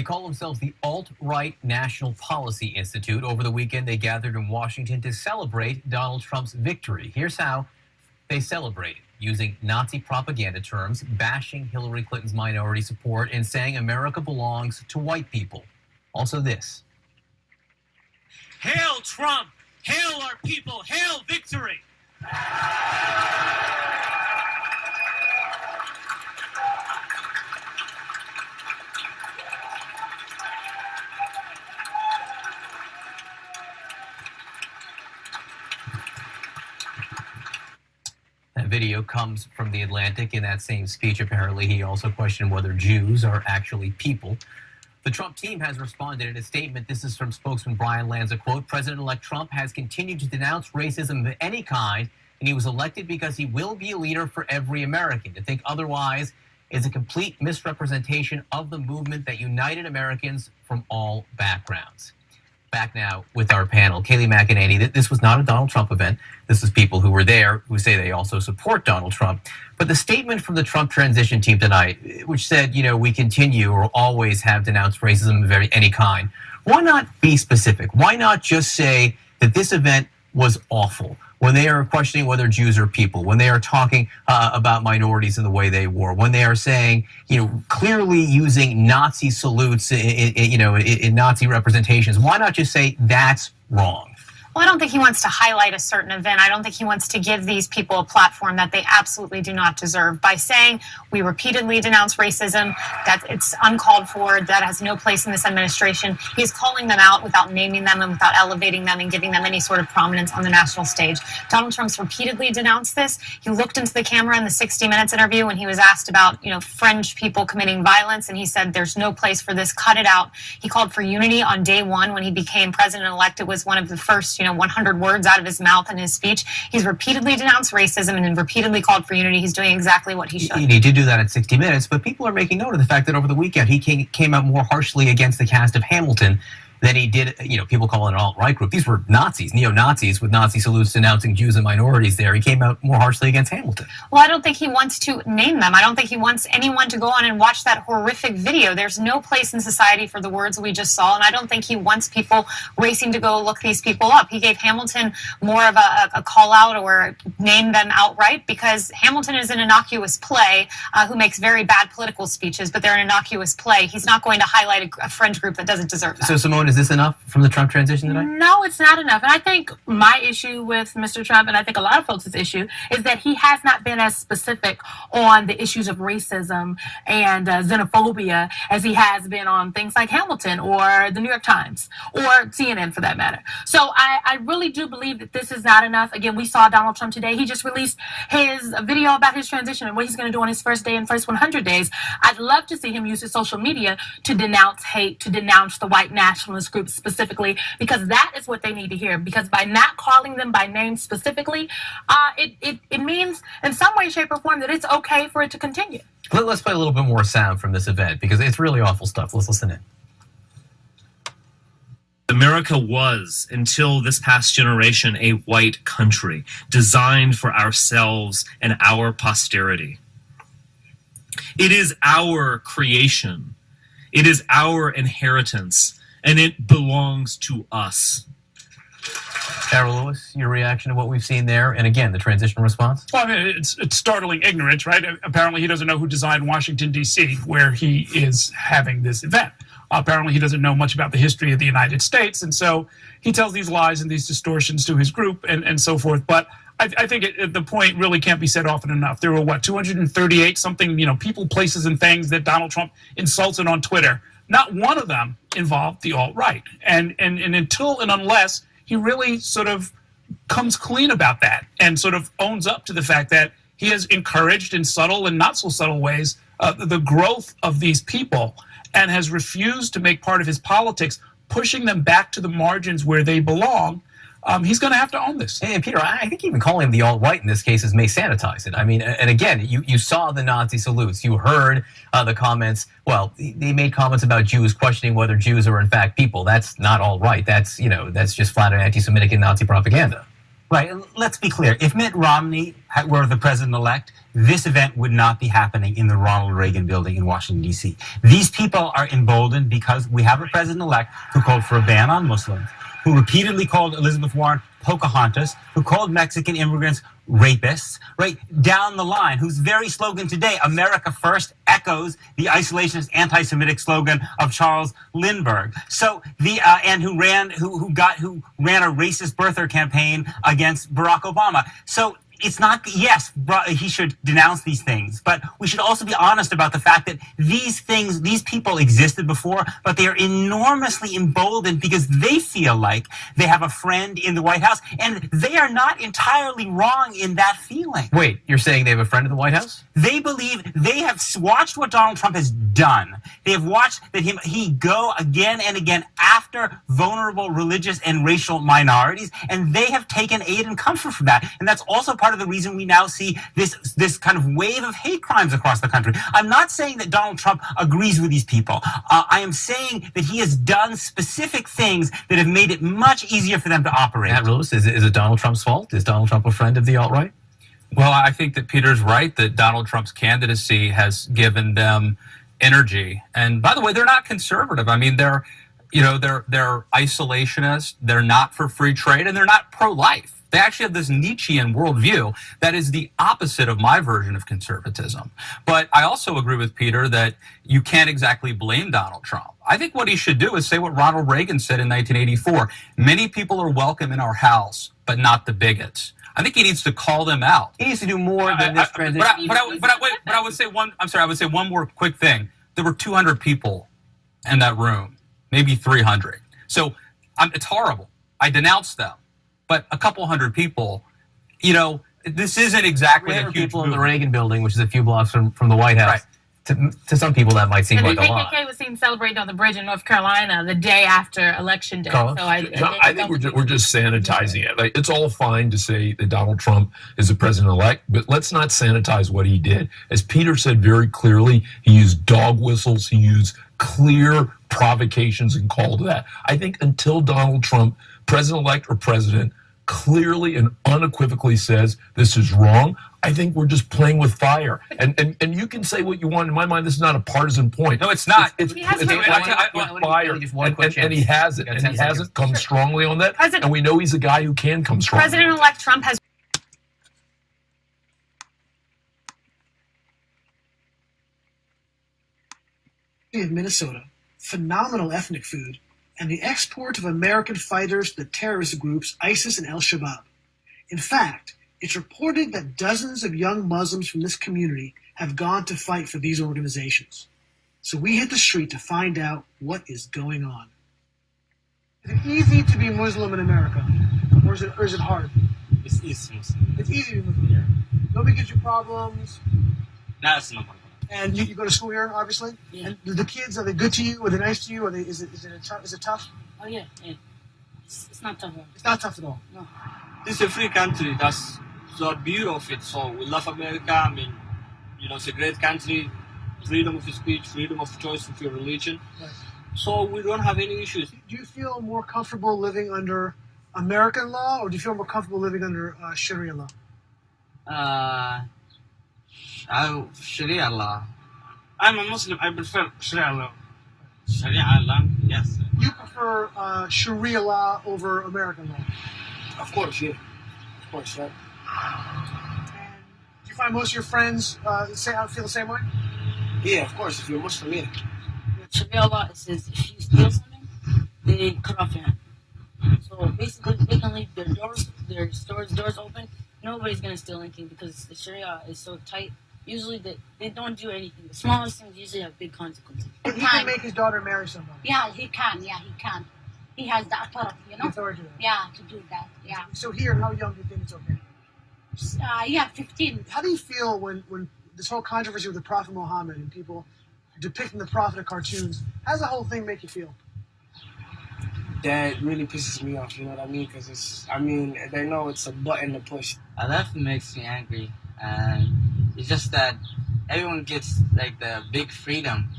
They call themselves the Alt-Right National Policy Institute. Over the weekend, they gathered in Washington to celebrate Donald Trump's victory. Here's how they celebrated, using Nazi propaganda terms, bashing Hillary Clinton's minority support, and saying America belongs to white people. Also this. Hail Trump! Hail our people! Hail victory! That video comes from The Atlantic. In that same speech, apparently, he also questioned whether Jews are actually people. The Trump team has responded in a statement. This is from spokesman Brian Lanza, quote, President-elect Trump has continued to denounce racism of any kind, and he was elected because he will be a leader for every American. To think otherwise is a complete misrepresentation of the movement that united Americans from all backgrounds. Back now with our panel. Kayleigh McEnany, this was not a Donald Trump event. This is people who were there who say they also support Donald Trump. But the statement from the Trump transition team tonight, which said, you know, we continue or always have denounced racism of any kind. Why not be specific? Why not just say that this event was awful? When they are questioning whether Jews are people, when they are talking about minorities in the way they wore, when they are saying, you know, clearly using Nazi salutes, in Nazi representations, why not just say that's wrong? Well, I don't think he wants to highlight a certain event. I don't think he wants to give these people a platform that they absolutely do not deserve. By saying we repeatedly denounce racism, that it's uncalled for, that has no place in this administration, he's calling them out without naming them and without elevating them and giving them any sort of prominence on the national stage. Donald Trump's repeatedly denounced this. He looked into the camera in the 60 Minutes interview when he was asked about, fringe people committing violence, and he said there's no place for this, cut it out. He called for unity on day one when he became president-elect. It was one of the first 100 words out of his mouth in his speech. He's repeatedly denounced racism and repeatedly called for unity. He's doing exactly what he should. He did do that at 60 Minutes, but people are making note of the fact that over the weekend he came out more harshly against the cast of Hamilton than he did, people call it an alt-right group. These were Nazis, neo-Nazis with Nazi salutes denouncing Jews and minorities there. He came out more harshly against Hamilton. Well, I don't think he wants to name them. I don't think he wants anyone to go on and watch that horrific video. There's no place in society for the words we just saw, and I don't think he wants people racing to go look these people up. He gave Hamilton more of a call-out or name them outright because Hamilton is an innocuous play who makes very bad political speeches, but they're an innocuous play. He's not going to highlight a fringe group that doesn't deserve that. So, Simone, is this enough from the Trump transition tonight? No, it's not enough. And I think my issue with Mr. Trump, and I think a lot of folks' issue, is that he has not been as specific on the issues of racism and xenophobia as he has been on things like Hamilton or the New York Times or CNN for that matter. So I really do believe that this is not enough. Again, we saw Donald Trump today. He just released his video about his transition and what he's going to do on his first day and first 100 days. I'd love to see him use his social media to denounce hate, to denounce the white nationalist group specifically, because that is what they need to hear. Because by not calling them by name specifically, it means in some way, shape, or form that it's okay for it to continue. Let's play a little bit more sound from this event because it's really awful stuff. Let's listen in. America was, until this past generation, a white country designed for ourselves and our posterity. It is our creation. It is our inheritance. And it belongs to us. Carol Lewis, your reaction to what we've seen there, and again, the transition response? Well, I mean, it's startling ignorance, right? Apparently he doesn't know who designed Washington, D.C., where he is having this event. Apparently he doesn't know much about the history of the United States, and so he tells these lies and these distortions to his group and so forth. But I think the point really can't be said often enough. There were, 238 something, people, places, and things that Donald Trump insulted on Twitter. Not one of them involved the alt-right. And until and unless he really sort of comes clean about that and sort of owns up to the fact that he has encouraged in subtle and not so subtle ways the growth of these people and has refused to make part of his politics, pushing them back to the margins where they belong, he's going to have to own this. And Peter, I think even calling him the alt-right in this case may sanitize it. I mean, and again, you saw the Nazi salutes. You heard the comments. Well, they made comments about Jews, questioning whether Jews are in fact people. That's not alt-right. That's just flat out anti-Semitic and Nazi propaganda. Right. And let's be clear. If Mitt Romney were the president-elect, this event would not be happening in the Ronald Reagan building in Washington, D.C. These people are emboldened because we have a president-elect who called for a ban on Muslims, who repeatedly called Elizabeth Warren Pocahontas, who called Mexican immigrants rapists, right down the line, whose very slogan today, America First, echoes the isolationist anti-Semitic slogan of Charles Lindbergh. So and who ran a racist birther campaign against Barack Obama. So it's not, yes, he should denounce these things, but we should also be honest about the fact that these people existed before, but they are enormously emboldened because they feel like they have a friend in the White House, and they are not entirely wrong in that feeling. Wait, you're saying they have a friend in the White House? They believe, they have watched what Donald Trump has done. They have watched that he go again and again after vulnerable religious and racial minorities, and they have taken aid and comfort from that. And that's also part of the reason we now see this kind of wave of hate crimes across the country. I'm not saying that Donald Trump agrees with these people. I am saying that he has done specific things that have made it much easier for them to operate. Matt Lewis, is it Donald Trump's fault? Is Donald Trump a friend of the alt-right? Well, I think that Peter's right that Donald Trump's candidacy has given them energy. And by the way, they're not conservative. I mean, they're isolationist. They're not for free trade, and they're not pro-life. They actually have this Nietzschean worldview that is the opposite of my version of conservatism. But I also agree with Peter that you can't exactly blame Donald Trump. I think what he should do is say what Ronald Reagan said in 1984. Many people are welcome in our house, but not the bigots. I think he needs to call them out. He needs to do more than this transition. But I would say one more quick thing. There were 200 people in that room, maybe 300. So it's horrible. I denounced them. But a couple hundred people, this isn't exactly a huge people movement. in the Reagan building, which is a few blocks from the White House. Right. To some people, that might seem And like the a lot. KKK was seen celebrating on the bridge in North Carolina the day after Election Day. Carlos? So I think we're just sanitizing it. Like, it's all fine to say that Donald Trump is the president-elect, but let's not sanitize what he did. As Peter said very clearly, he used dog whistles, he used clear provocations and call to that. I think until Donald Trump, president-elect or president, clearly and unequivocally says this is wrong, I think we're just playing with fire. And you can say what you want. In my mind, this is not a partisan point. No, it's not. It's He has playing no- with fire. And he hasn't. And he hasn't come strongly on that. President- And we know he's a guy who can come strongly. President-elect Trump has of Minnesota, phenomenal ethnic food, and the export of American fighters to the terrorist groups ISIS and al-Shabaab. In fact, it's reported that dozens of young Muslims from this community have gone to fight for these organizations. So we hit the street to find out what is going on. Is it easy to be Muslim in America? Or is it hard? It's easy. It's easy to be Muslim here. Nobody gives you problems. No, it's not. And you go to school here, obviously? Yeah. And the kids, are they good to you? Are they nice to you? Is it tough? Oh, yeah. It's not tough. It's not tough at all. No. This is a free country. That's the beauty of it. So we love America. I mean, it's a great country. Freedom of speech, freedom of choice of your religion. Right. So we don't have any issues. Do you feel more comfortable living under American law, or do you feel more comfortable living under Sharia law? Sharia law. I'm a Muslim. I prefer Sharia law. Sharia law, yes. You prefer Sharia law over American law? Of course, yeah. Of course, right. And do you find most of your friends feel the same way? Yeah, of course. If you're Muslim, yeah. Sharia law says if you steal something, they cut off your hand. So basically, they can leave their stores doors open. Nobody's gonna steal anything because the Sharia is so tight. Usually, they don't do anything. The smallest things usually have big consequences. But he can make his daughter marry somebody. Yeah, he can. Yeah, he can. He has the authority, Authority. Yeah, to do that. Yeah. So here, how young do you think it's okay? Yeah, 15. How do you feel when this whole controversy with the Prophet Muhammad and people depicting the Prophet in cartoons? How does the whole thing make you feel? That really pisses me off, you know what I mean? Because they know it's a button to push. That makes me angry. And it's just that everyone gets like the big freedom,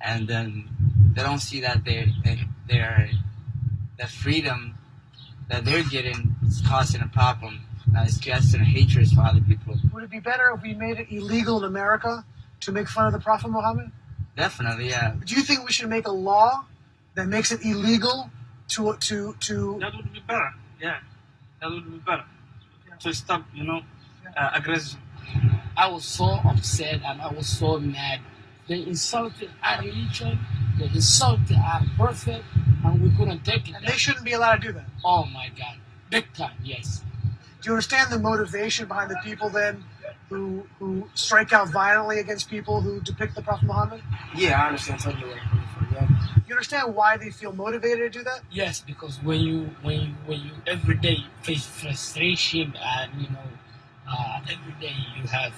and then they don't see that the freedom that they're getting is causing a problem. It's causing a hatred for other people. Would it be better if we made it illegal in America to make fun of the Prophet Muhammad? Definitely, yeah. Do you think we should make a law that makes it illegal to? That would be better. Yeah, that would be better to stop, aggression. I was so upset and I was so mad. They insulted our religion, they insulted our prophet, and we couldn't take it. And they shouldn't be allowed to do that. Oh my God, big time, yes. Do you understand the motivation behind the people then who strike out violently against people who depict the Prophet Muhammad? Yeah, I understand totally what you're coming from. Yeah. You understand why they feel motivated to do that? Yes, because when you every day face frustration and every day you have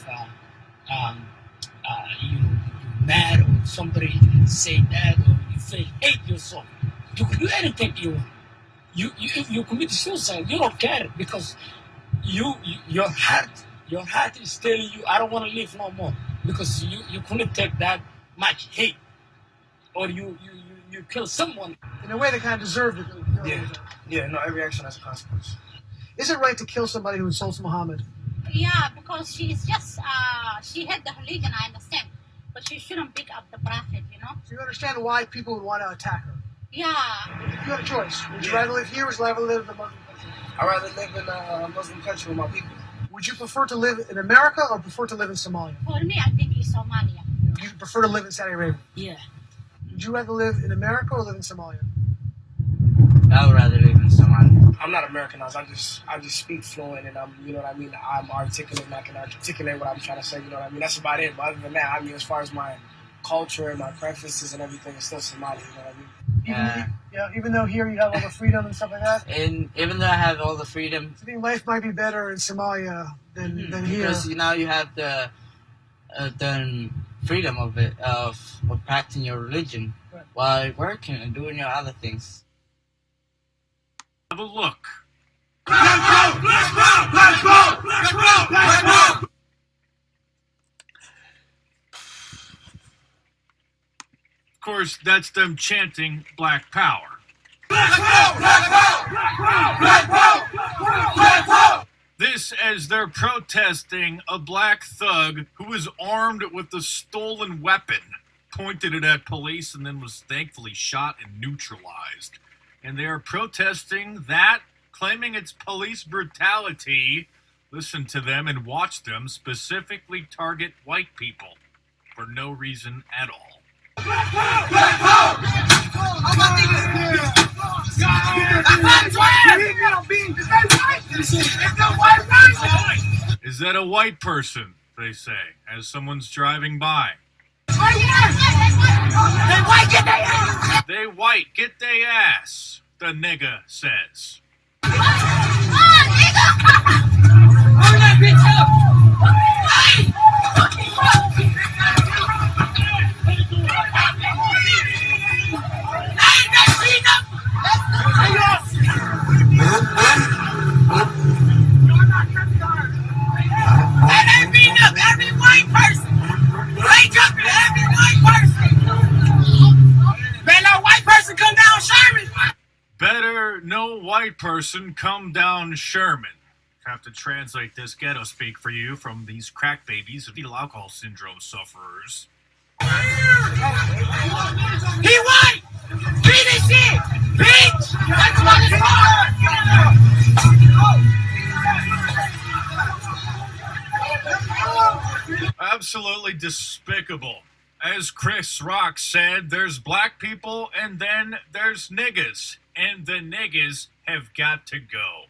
you're mad or somebody say that or you feel hate yourself. You can do anything you want. If you commit suicide, you don't care because your heart is telling you I don't want to live no more because you couldn't take that much hate or you kill someone. In a way they kind of deserve it. Yeah, no, every action has a consequence. Is it right to kill somebody who insults Muhammad? Yeah, because she's just, she had the religion, I understand. But she shouldn't pick up the prophet, So you understand why people would want to attack her? Yeah. You have a choice. Would you rather live here or would you rather live in a Muslim country? I'd rather live in a Muslim country with my people. Would you prefer to live in America or prefer to live in Somalia? For me, I think it's Somalia. You prefer to live in Saudi Arabia? Yeah. Would you rather live in America or live in Somalia? I would rather live in Somalia. I'm not Americanized. I just speak fluent and I'm articulate and I can articulate what I'm trying to say. That's about it. But other than that, as far as my culture and my preferences and everything, it's still Somali. Even though here you have all the freedom and stuff like that. And even though I have all the freedom, I think life might be better in Somalia than here. Because you have the freedom of practicing your religion while working and doing your other things. Have a look. Let's go! Let's go! Let's go! Let's go! Let's go! Of course, that's them chanting Black Power. Let's go! Let's go! Let's go! Let's go! Let's go! This as they're protesting a black thug who was armed with a stolen weapon, pointed it at police, and then was thankfully shot and neutralized. And they are protesting that, claiming it's police brutality. Listen to them and watch them specifically target white people for no reason at all. Is that a white person, they say, as someone's driving by? They white, get their ass! They white, get their ass, the nigga says. Every white person! They jumping every white person! Better no white person come down Sherman! Better no white person come down Sherman. Have to translate this ghetto speak for you from these crack babies of fetal alcohol syndrome sufferers. He white! Be this shit! Bitch! That's what it's Absolutely despicable. As Chris Rock said, there's black people and then there's niggas. And the niggas have got to go.